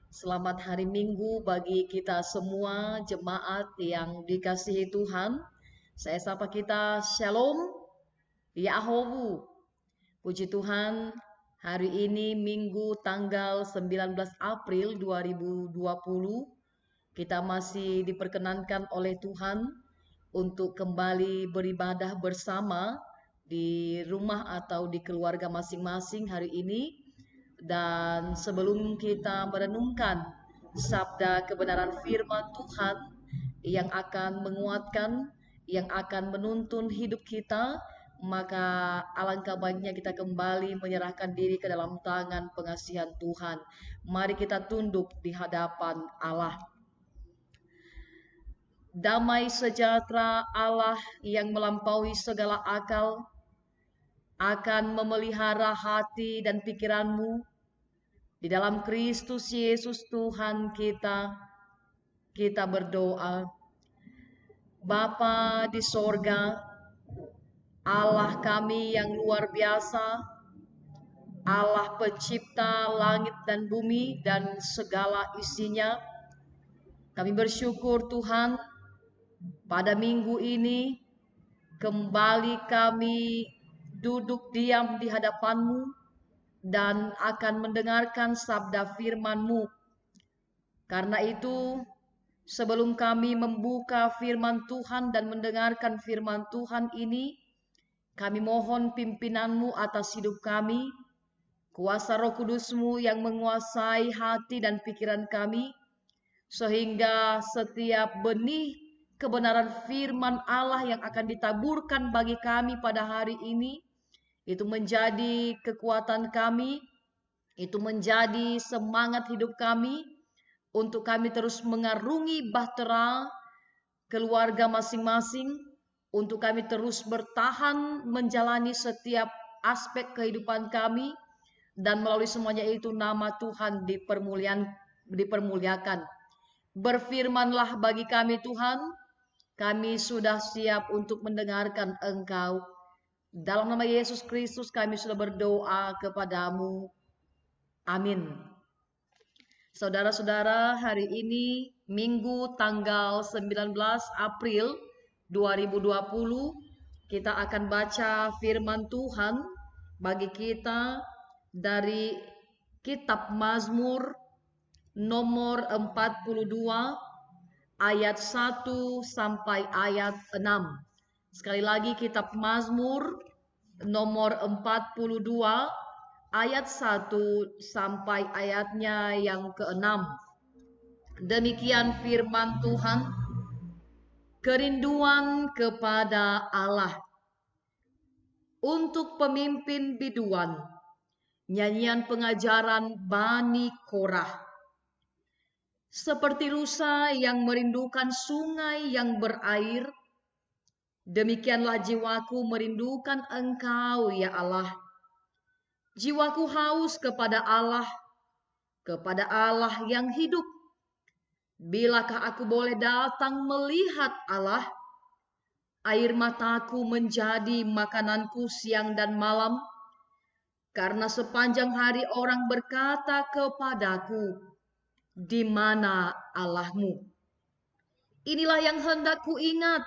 Selamat hari Minggu bagi kita semua jemaat yang dikasihi Tuhan. Saya sapa kita Shalom Yahowu. Puji Tuhan, hari ini Minggu tanggal 19 April 2020. Kita masih diperkenankan oleh Tuhan untuk kembali beribadah bersama di rumah atau di keluarga masing-masing hari ini. Dan sebelum kita merenungkan sabda kebenaran firman Tuhan yang akan menguatkan, yang akan menuntun hidup kita, maka alangkah baiknya kita kembali menyerahkan diri ke dalam tangan pengasihan Tuhan. Mari kita tunduk di hadapan Allah. Damai sejahtera Allah yang melampaui segala akal akan memelihara hati dan pikiranmu di dalam Kristus Yesus Tuhan kita. Kita berdoa. Bapa di sorga, Allah kami yang luar biasa, Allah pencipta langit dan bumi dan segala isinya, kami bersyukur Tuhan, pada minggu ini kembali kami duduk diam di hadapan-Mu dan akan mendengarkan sabda firman-Mu. Karena itu, sebelum kami membuka firman Tuhan dan mendengarkan firman Tuhan ini, kami mohon pimpinan-Mu atas hidup kami, kuasa Roh Kudus-Mu yang menguasai hati dan pikiran kami, sehingga setiap benih kebenaran firman Allah yang akan ditaburkan bagi kami pada hari ini, itu menjadi kekuatan kami, itu menjadi semangat hidup kami, untuk kami terus mengarungi bahtera keluarga masing-masing, untuk kami terus bertahan menjalani setiap aspek kehidupan kami, dan melalui semuanya itu nama Tuhan dipermuliakan. Berfirmanlah bagi kami Tuhan, kami sudah siap untuk mendengarkan Engkau. Dalam nama Yesus Kristus kami sudah berdoa kepadamu. Amin. Saudara-saudara, hari ini Minggu tanggal 19 April 2020, kita akan baca firman Tuhan bagi kita dari kitab Mazmur nomor 42 ayat 1 sampai ayat 6. Sekali lagi kitab Mazmur nomor 42 ayat 1 sampai ayatnya yang ke-6. Demikian firman Tuhan. Kerinduan kepada Allah. Untuk pemimpin biduan, nyanyian pengajaran Bani Korah. Seperti rusa yang merindukan sungai yang berair, demikianlah jiwaku merindukan Engkau, ya Allah. Jiwaku haus kepada Allah yang hidup. Bilakah aku boleh datang melihat Allah? Air mataku menjadi makananku siang dan malam, karena sepanjang hari orang berkata kepadaku, di mana Allahmu? Inilah yang hendak ku ingat.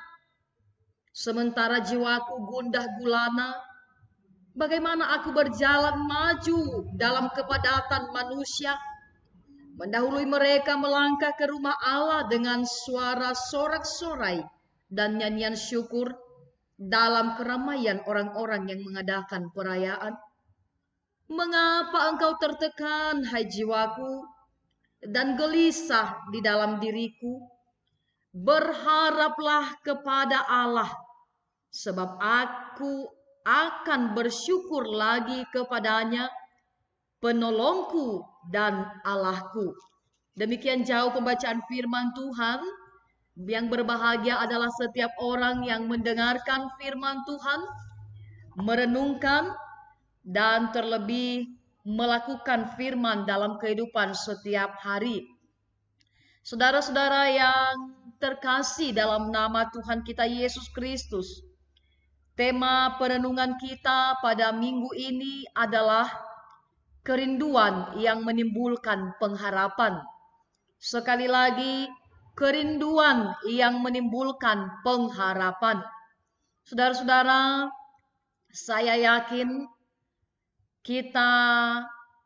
Sementara jiwaku gundah gulana, bagaimana aku berjalan maju dalam kepadatan manusia, mendahului mereka melangkah ke rumah Allah dengan suara sorak-sorai dan nyanyian syukur dalam keramaian orang-orang yang mengadakan perayaan. Mengapa engkau tertekan, hai jiwaku, dan gelisah di dalam diriku? Berharaplah kepada Allah, sebab aku akan bersyukur lagi kepadanya, penolongku dan Allahku. Demikian jauh pembacaan firman Tuhan. Yang berbahagia adalah setiap orang yang mendengarkan firman Tuhan, merenungkan, dan terlebih melakukan firman dalam kehidupan setiap hari. Saudara-saudara yang terkasih dalam nama Tuhan kita Yesus Kristus, tema perenungan kita pada minggu ini adalah kerinduan yang menimbulkan pengharapan. Sekali lagi, kerinduan yang menimbulkan pengharapan. Saudara-saudara, saya yakin kita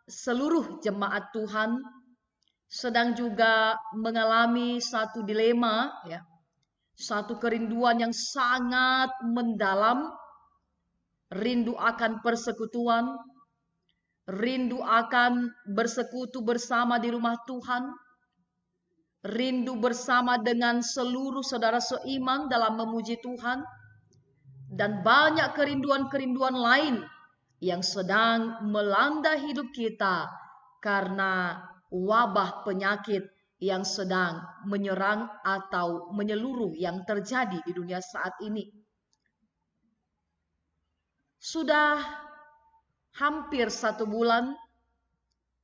seluruh jemaat Tuhan sedang juga mengalami satu dilema, ya, satu kerinduan yang sangat mendalam, rindu akan persekutuan, rindu akan bersekutu bersama di rumah Tuhan, rindu bersama dengan seluruh saudara seiman dalam memuji Tuhan, dan banyak kerinduan-kerinduan lain yang sedang melanda hidup kita karena wabah penyakit yang sedang menyerang atau menyeluruh yang terjadi di dunia saat ini. Sudah hampir 1 bulan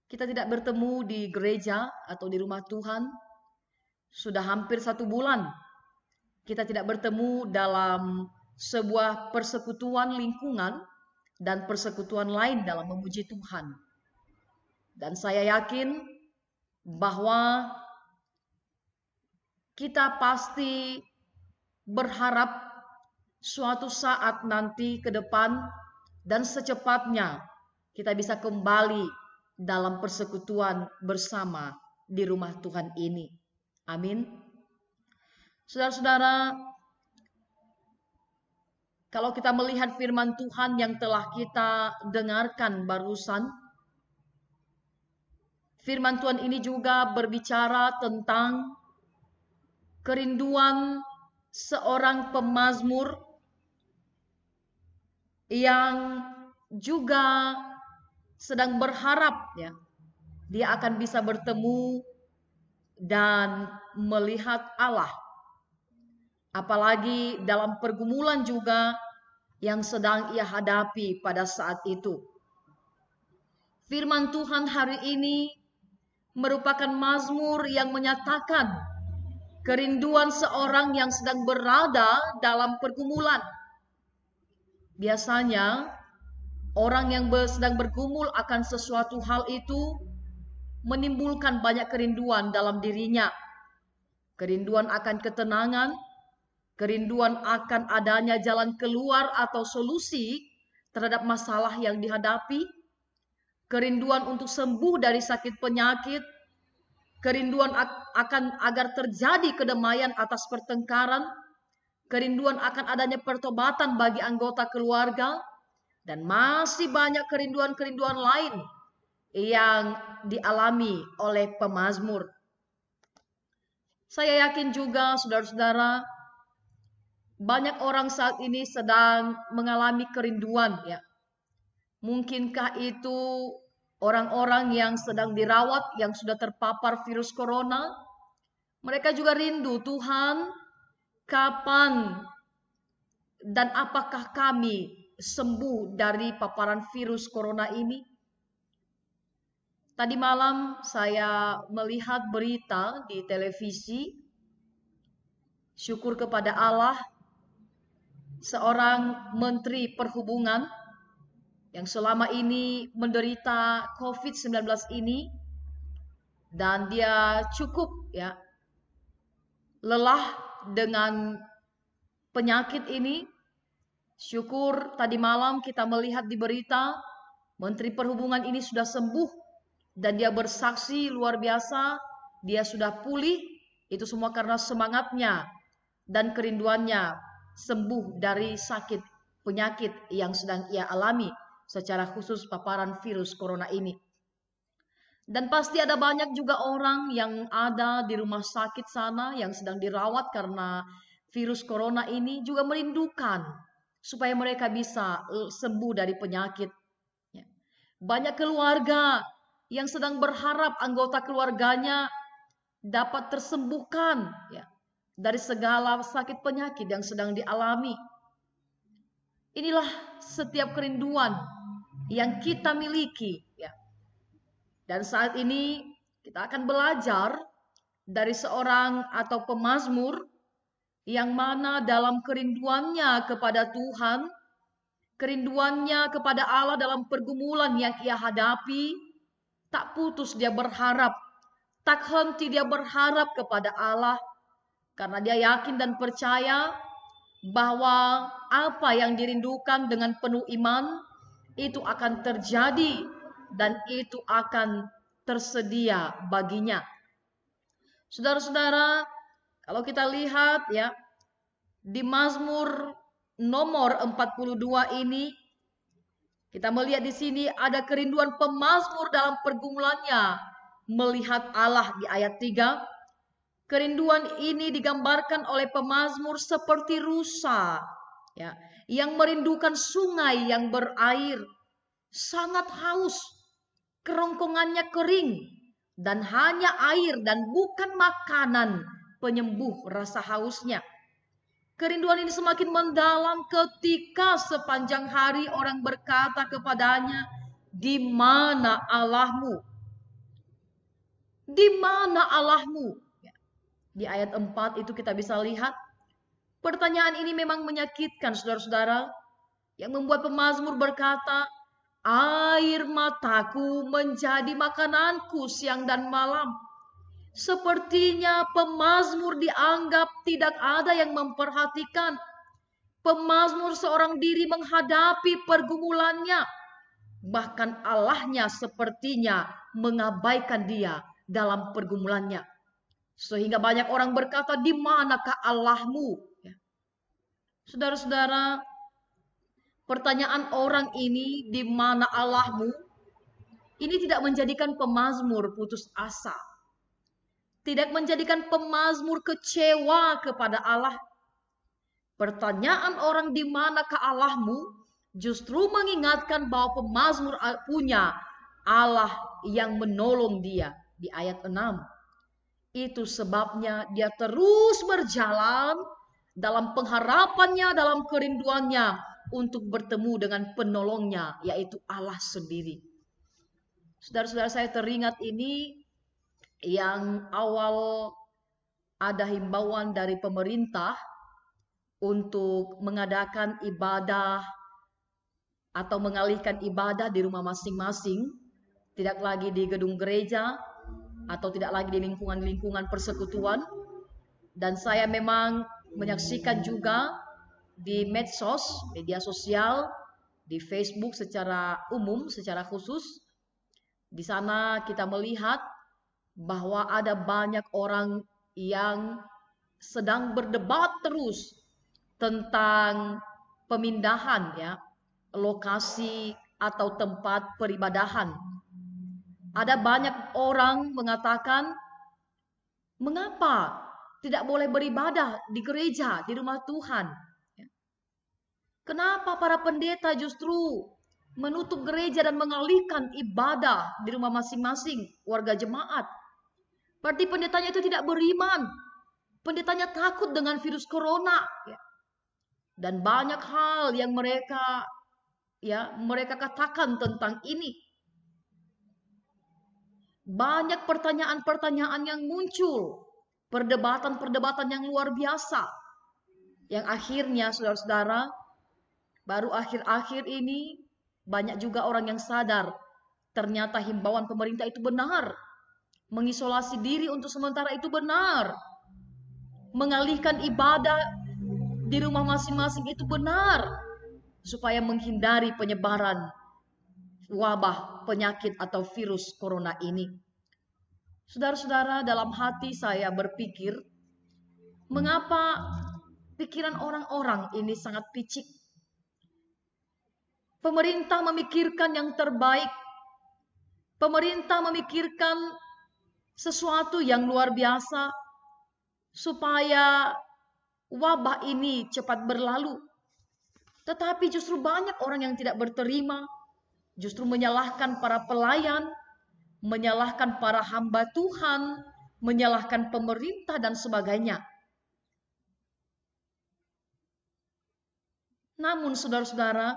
kita tidak bertemu di gereja atau di rumah Tuhan. Sudah hampir 1 bulan kita tidak bertemu dalam sebuah persekutuan lingkungan dan persekutuan lain dalam memuji Tuhan. Dan saya yakin bahwa kita pasti berharap suatu saat nanti ke depan dan secepatnya kita bisa kembali dalam persekutuan bersama di rumah Tuhan ini. Amin. Saudara-saudara, kalau kita melihat firman Tuhan yang telah kita dengarkan barusan, firman Tuhan ini juga berbicara tentang kerinduan seorang pemazmur yang juga sedang berharap, ya, dia akan bisa bertemu dan melihat Allah. Apalagi dalam pergumulan juga yang sedang ia hadapi pada saat itu. Firman Tuhan hari ini merupakan mazmur yang menyatakan kerinduan seorang yang sedang berada dalam pergumulan. Biasanya orang yang sedang bergumul akan sesuatu hal itu menimbulkan banyak kerinduan dalam dirinya. Kerinduan akan ketenangan, kerinduan akan adanya jalan keluar atau solusi terhadap masalah yang dihadapi, kerinduan untuk sembuh dari sakit penyakit, kerinduan akan agar terjadi kedamaian atas pertengkaran, kerinduan akan adanya pertobatan bagi anggota keluarga, dan masih banyak kerinduan-kerinduan lain yang dialami oleh pemazmur. Saya yakin juga saudara-saudara, banyak orang saat ini sedang mengalami kerinduan, ya. Mungkinkah itu orang-orang yang sedang dirawat, yang sudah terpapar virus corona? Mereka juga rindu, Tuhan, kapan dan apakah kami sembuh dari paparan virus corona ini? Tadi malam saya melihat berita di televisi, syukur kepada Allah, seorang menteri perhubungan yang selama ini menderita COVID-19 ini, dan dia cukup, ya, lelah dengan penyakit ini. Syukur tadi malam kita melihat di berita, Menteri Perhubungan ini sudah sembuh dan dia bersaksi luar biasa, dia sudah pulih. Itu semua karena semangatnya dan kerinduannya sembuh dari sakit penyakit yang sedang ia alami, secara khusus paparan virus corona ini. Dan pasti ada banyak juga orang yang ada di rumah sakit sana yang sedang dirawat karena virus corona ini, juga merindukan supaya mereka bisa sembuh dari penyakit. Banyak keluarga yang sedang berharap anggota keluarganya dapat tersembuhkan, ya, dari segala sakit penyakit yang sedang dialami. Inilah setiap kerinduan yang kita miliki, ya. Dan saat ini kita akan belajar dari seorang atau pemazmur yang mana dalam kerinduannya kepada Tuhan, kerinduannya kepada Allah dalam pergumulan yang ia hadapi, tak putus dia berharap Tak henti dia berharap kepada Allah karena dia yakin dan percaya bahwa apa yang dirindukan dengan penuh iman itu akan terjadi dan itu akan tersedia baginya. Saudara-saudara, kalau kita lihat ya, di Mazmur nomor 42 ini kita melihat di sini ada kerinduan pemazmur dalam pergumulannya melihat Allah di ayat 3. Kerinduan ini digambarkan oleh pemazmur seperti rusa ya, yang merindukan sungai yang berair, sangat haus, kerongkongannya kering, dan hanya air dan bukan makanan penyembuh rasa hausnya. Kerinduan ini semakin mendalam ketika sepanjang hari orang berkata kepadanya, "Di mana Allahmu? Di mana Allahmu?" Di ayat 4 itu kita bisa lihat, pertanyaan ini memang menyakitkan saudara-saudara, yang membuat pemazmur berkata, "Air mataku menjadi makananku siang dan malam." Sepertinya pemazmur dianggap tidak ada yang memperhatikan. Pemazmur seorang diri menghadapi pergumulannya. Bahkan Allahnya sepertinya mengabaikan dia dalam pergumulannya. Sehingga banyak orang berkata, "Di manakah Allahmu?" Saudara-saudara, pertanyaan orang ini, "Di mana Allahmu?" ini tidak menjadikan pemazmur putus asa. Tidak menjadikan pemazmur kecewa kepada Allah. Pertanyaan orang, "Di manakah Allahmu?" justru mengingatkan bahwa pemazmur punya Allah yang menolong dia di ayat 6. Itu sebabnya dia terus berjalan dalam pengharapannya, dalam kerinduannya untuk bertemu dengan penolongnya, yaitu Allah sendiri. Saudara-saudara, saya teringat ini yang awal ada himbauan dari pemerintah untuk mengadakan ibadah atau mengalihkan ibadah di rumah masing-masing, tidak lagi di gedung gereja, atau tidak lagi di lingkungan-lingkungan persekutuan. Dan saya memang menyaksikan juga di medsos, media sosial, di Facebook secara umum, secara khusus. Di sana kita melihat bahwa ada banyak orang yang sedang berdebat terus tentang pemindahan ya, lokasi atau tempat peribadahan. Ada banyak orang mengatakan, "Mengapa tidak boleh beribadah di gereja, di rumah Tuhan? Kenapa para pendeta justru menutup gereja dan mengalihkan ibadah di rumah masing-masing warga jemaat?" Berarti pendetanya itu tidak beriman. Pendetanya takut dengan virus corona. Dan banyak hal yang mereka katakan tentang ini. Banyak pertanyaan-pertanyaan yang muncul, perdebatan-perdebatan yang luar biasa, yang akhirnya saudara-saudara, baru akhir-akhir ini banyak juga orang yang sadar ternyata himbauan pemerintah itu benar, mengisolasi diri untuk sementara itu benar, mengalihkan ibadah di rumah masing-masing itu benar, supaya menghindari penyebaran wabah, penyakit atau virus corona ini. Saudara-saudara, dalam hati saya berpikir, mengapa pikiran orang-orang ini sangat picik? Pemerintah memikirkan yang terbaik. Pemerintah memikirkan sesuatu yang luar biasa supaya wabah ini cepat berlalu. Tetapi justru banyak orang yang tidak berterima, justru menyalahkan para pelayan, menyalahkan para hamba Tuhan, menyalahkan pemerintah dan sebagainya. Namun saudara-saudara,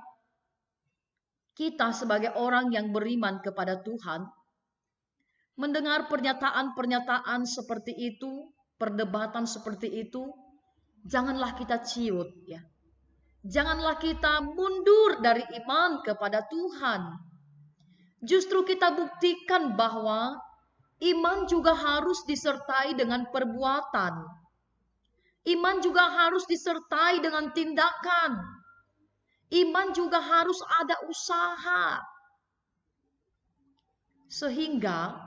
kita sebagai orang yang beriman kepada Tuhan, mendengar pernyataan-pernyataan seperti itu, perdebatan seperti itu, janganlah kita ciut ya. Janganlah kita mundur dari iman kepada Tuhan. Justru kita buktikan bahwa Iman juga harus disertai dengan perbuatan. Iman juga harus disertai dengan tindakan. Iman juga harus ada usaha. Sehingga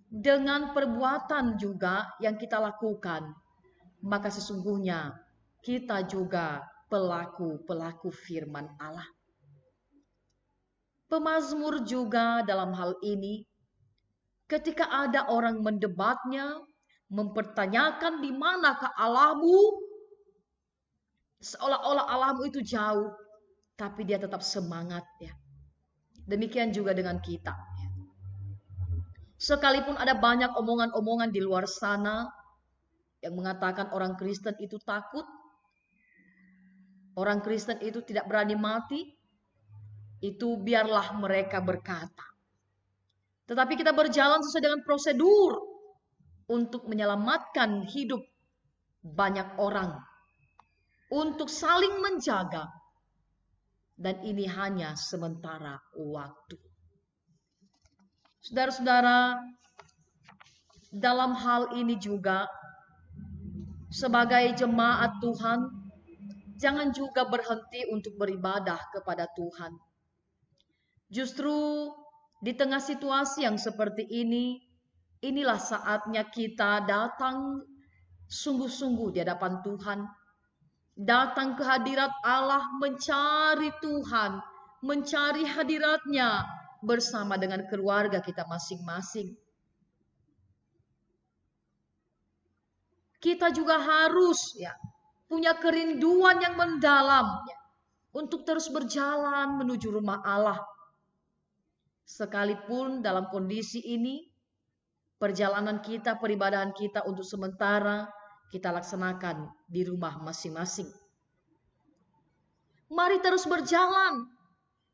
dengan perbuatan juga yang kita lakukan, maka sesungguhnya kita juga pelaku-pelaku firman Allah. Pemazmur juga dalam hal ini, ketika ada orang mendebatnya, mempertanyakan di manakah Allahmu, seolah-olah Allahmu itu jauh, tapi dia tetap semangat ya. Demikian juga dengan kita. Sekalipun ada banyak omongan-omongan di luar sana yang mengatakan orang Kristen itu takut, orang Kristen itu tidak berani mati, itu biarlah mereka berkata. Tetapi kita berjalan sesuai dengan prosedur untuk menyelamatkan hidup banyak orang, untuk saling menjaga, dan ini hanya sementara waktu. Saudara-saudara, dalam hal ini juga sebagai jemaat Tuhan, jangan juga berhenti untuk beribadah kepada Tuhan. Justru di tengah situasi yang seperti ini, inilah saatnya kita datang sungguh-sungguh di hadapan Tuhan. Datang ke hadirat Allah, mencari Tuhan, mencari hadiratnya bersama dengan keluarga kita masing-masing. Kita juga harus punya kerinduan yang mendalam untuk terus berjalan menuju rumah Allah. Sekalipun dalam kondisi ini, perjalanan kita, peribadahan kita untuk sementara kita laksanakan di rumah masing-masing. Mari terus berjalan.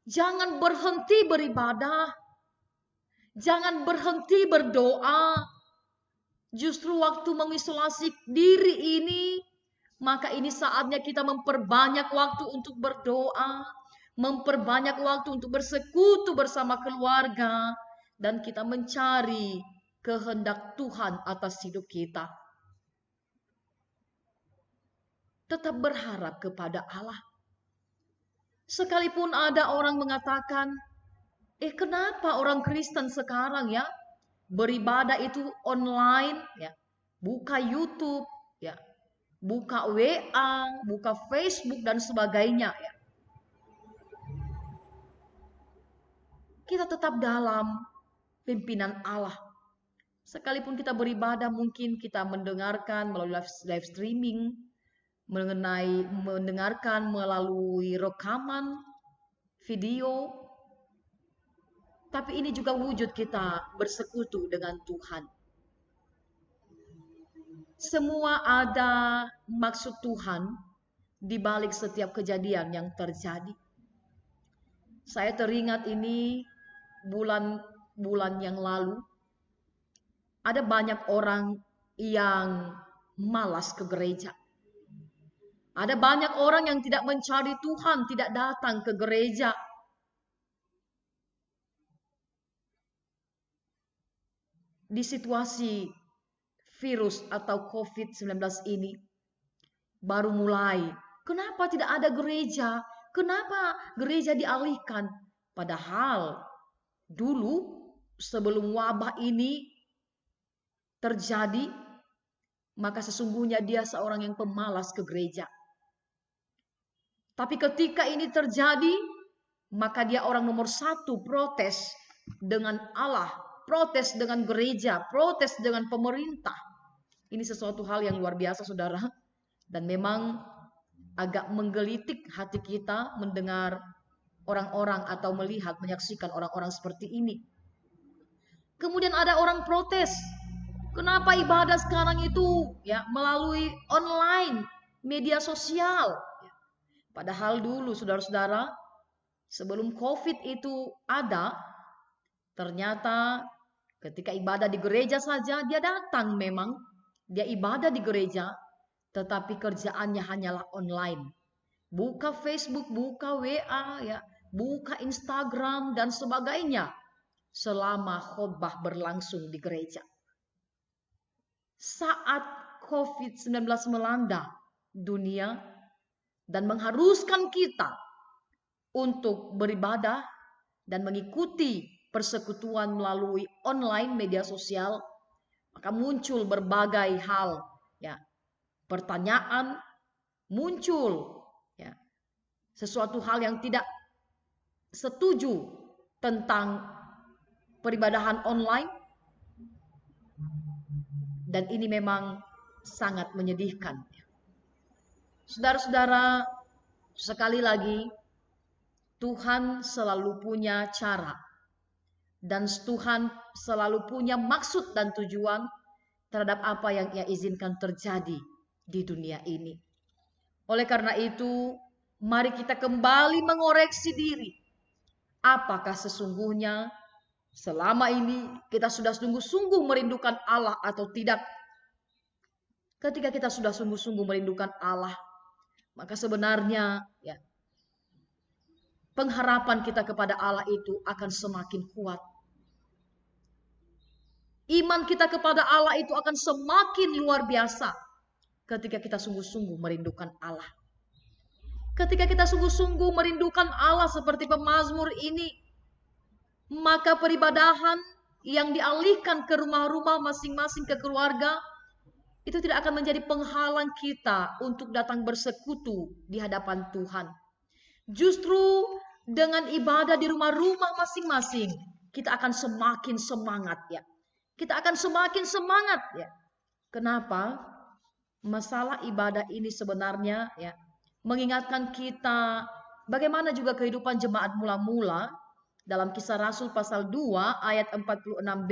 Jangan berhenti beribadah. Jangan berhenti berdoa. Justru waktu mengisolasi diri ini, maka ini saatnya kita memperbanyak waktu untuk berdoa, memperbanyak waktu untuk bersekutu bersama keluarga, dan kita mencari kehendak Tuhan atas hidup kita. Tetap berharap kepada Allah. Sekalipun ada orang mengatakan, kenapa orang Kristen sekarang beribadah itu online, buka YouTube, buka WA, buka Facebook dan sebagainya. Kita tetap dalam pimpinan Allah. Sekalipun kita beribadah, mungkin kita mendengarkan melalui live streaming, mendengarkan melalui rekaman video, tapi ini juga wujud kita bersekutu dengan Tuhan. Semua ada maksud Tuhan di balik setiap kejadian yang terjadi. Saya teringat ini bulan yang lalu, ada banyak orang yang malas ke gereja. Ada banyak orang yang tidak mencari Tuhan, tidak datang ke gereja. Di situasi virus atau COVID-19 ini, baru mulai. Kenapa tidak ada gereja? Kenapa gereja dialihkan? Padahal dulu sebelum wabah ini terjadi, maka sesungguhnya dia seorang yang pemalas ke gereja. Tapi ketika ini terjadi, maka dia orang nomor satu protes dengan Allah, protes dengan gereja, protes dengan pemerintah. Ini sesuatu hal yang luar biasa, saudara. Dan memang agak menggelitik hati kita mendengar orang-orang atau melihat, menyaksikan orang-orang seperti ini. Kemudian ada orang protes. Kenapa ibadah sekarang itu melalui online, media sosial? Padahal dulu saudara-saudara, sebelum COVID itu ada, ternyata ketika ibadah di gereja saja, dia datang memang, dia ibadah di gereja, tetapi kerjaannya hanyalah online. Buka Facebook, buka WA, buka Instagram dan sebagainya. selama khotbah berlangsung di gereja. Saat COVID-19 melanda dunia dan mengharuskan kita untuk beribadah dan mengikuti persekutuan melalui online media sosial, maka muncul berbagai hal, ya, pertanyaan muncul, ya, sesuatu hal yang tidak setuju tentang peribadahan online, dan ini memang sangat menyedihkan. Saudara-saudara, sekali lagi, Tuhan selalu punya cara, dan Tuhan selalu punya maksud dan tujuan terhadap apa yang Ia izinkan terjadi di dunia ini. Oleh karena itu, mari kita kembali mengoreksi diri. Apakah sesungguhnya selama ini kita sudah sungguh-sungguh merindukan Allah atau tidak? Ketika kita sudah sungguh-sungguh merindukan Allah, maka sebenarnya, ya, pengharapan kita kepada Allah itu akan semakin kuat. Iman kita kepada Allah itu akan semakin luar biasa ketika kita sungguh-sungguh merindukan Allah. Ketika kita sungguh-sungguh merindukan Allah seperti pemazmur ini, maka peribadahan yang dialihkan ke rumah-rumah masing-masing, ke keluarga, itu tidak akan menjadi penghalang kita untuk datang bersekutu di hadapan Tuhan. Justru dengan ibadah di rumah-rumah masing-masing, kita akan semakin semangat, ya. Kita akan semakin semangat, ya. Kenapa? Masalah ibadah ini sebenarnya, ya, mengingatkan kita bagaimana juga kehidupan jemaat mula-mula dalam Kisah Rasul pasal 2 ayat 46b,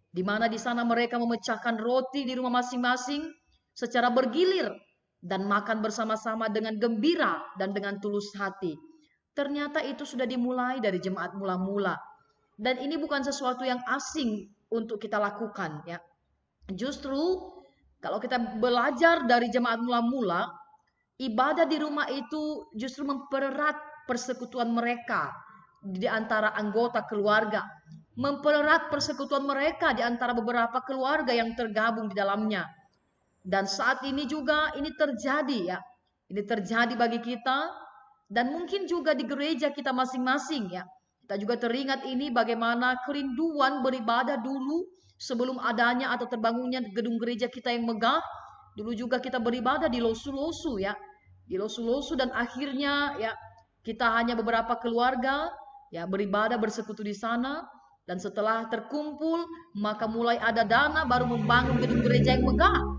di mana di sana mereka memecahkan roti di rumah masing-masing secara bergilir dan makan bersama-sama dengan gembira dan dengan tulus hati. Ternyata itu sudah dimulai dari jemaat mula-mula, dan ini bukan sesuatu yang asing untuk kita lakukan, ya. Justru kalau kita belajar dari jemaat mula-mula, ibadah di rumah itu justru mempererat persekutuan mereka di antara anggota keluarga, mempererat persekutuan mereka di antara beberapa keluarga yang tergabung di dalamnya. Dan saat ini juga ini terjadi, ya. Ini terjadi bagi kita, dan mungkin juga di gereja kita masing-masing, ya. Kita juga teringat ini bagaimana kerinduan beribadah dulu sebelum adanya atau terbangunnya gedung gereja kita yang megah. Dulu juga kita beribadah di losu-losu, ya. Di losu-losu, dan akhirnya, ya, kita hanya beberapa keluarga, ya, beribadah bersekutu di sana. Dan setelah terkumpul, maka mulai ada dana baru membangun gedung gereja yang megah.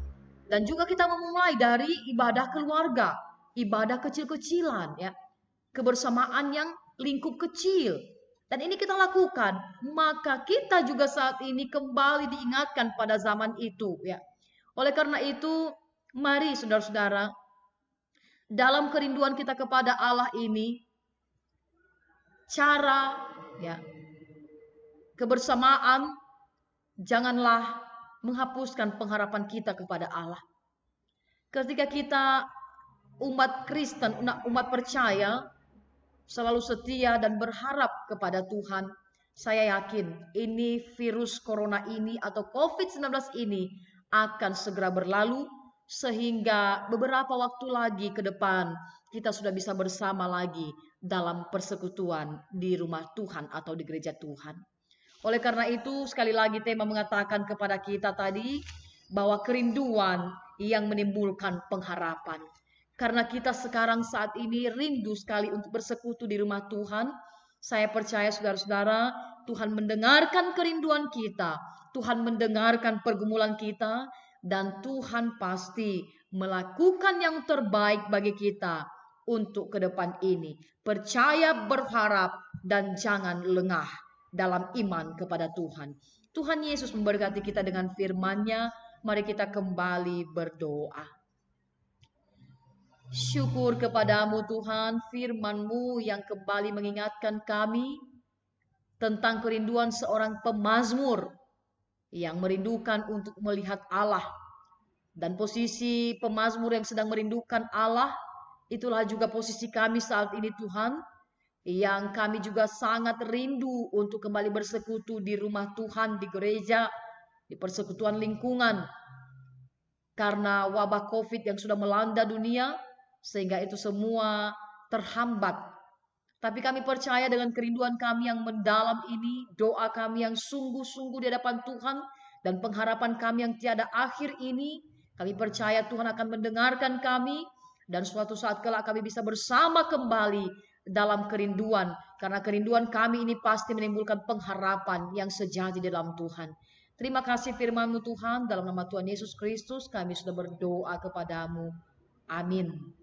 Dan juga kita memulai dari ibadah keluarga, ibadah kecil-kecilan, ya, kebersamaan yang lingkup kecil. Dan ini kita lakukan, maka kita juga saat ini kembali diingatkan pada zaman itu, ya. Oleh karena itu, mari saudara-saudara, dalam kerinduan kita kepada Allah ini, cara, ya, kebersamaan, janganlah menghapuskan pengharapan kita kepada Allah. Ketika kita umat Kristen, umat percaya, selalu setia dan berharap kepada Tuhan, saya yakin ini virus corona ini atau COVID-19 ini akan segera berlalu, sehingga beberapa waktu lagi ke depan kita sudah bisa bersama lagi dalam persekutuan di rumah Tuhan atau di gereja Tuhan. Oleh karena itu, sekali lagi tema mengatakan kepada kita tadi bahwa kerinduan yang menimbulkan pengharapan. Karena kita sekarang saat ini rindu sekali untuk bersekutu di rumah Tuhan, saya percaya saudara-saudara, Tuhan mendengarkan kerinduan kita, Tuhan mendengarkan pergumulan kita, dan Tuhan pasti melakukan yang terbaik bagi kita untuk ke depan ini. Percaya, berharap, dan jangan lengah dalam iman kepada Tuhan. Tuhan Yesus memberkati kita dengan firman-Nya. Mari kita kembali berdoa. Syukur kepadamu Tuhan, firman-Mu yang kembali mengingatkan kami tentang kerinduan seorang pemazmur yang merindukan untuk melihat Allah. Dan posisi pemazmur yang sedang merindukan Allah, itulah juga posisi kami saat ini Tuhan. yang kami juga sangat rindu untuk kembali bersekutu di rumah Tuhan, di gereja, di persekutuan lingkungan. Karena wabah COVID yang sudah melanda dunia, sehingga itu semua terhambat. Tapi kami percaya dengan kerinduan kami yang mendalam ini, doa kami yang sungguh-sungguh di hadapan Tuhan, dan pengharapan kami yang tiada akhir ini, kami percaya Tuhan akan mendengarkan kami, dan suatu saat kelak kami bisa bersama kembali dalam kerinduan. Karena kerinduan kami ini pasti menimbulkan pengharapan yang sejati dalam Tuhan. Terima kasih firman-Mu Tuhan, dalam nama Tuhan Yesus Kristus kami sudah berdoa kepadamu. Amin.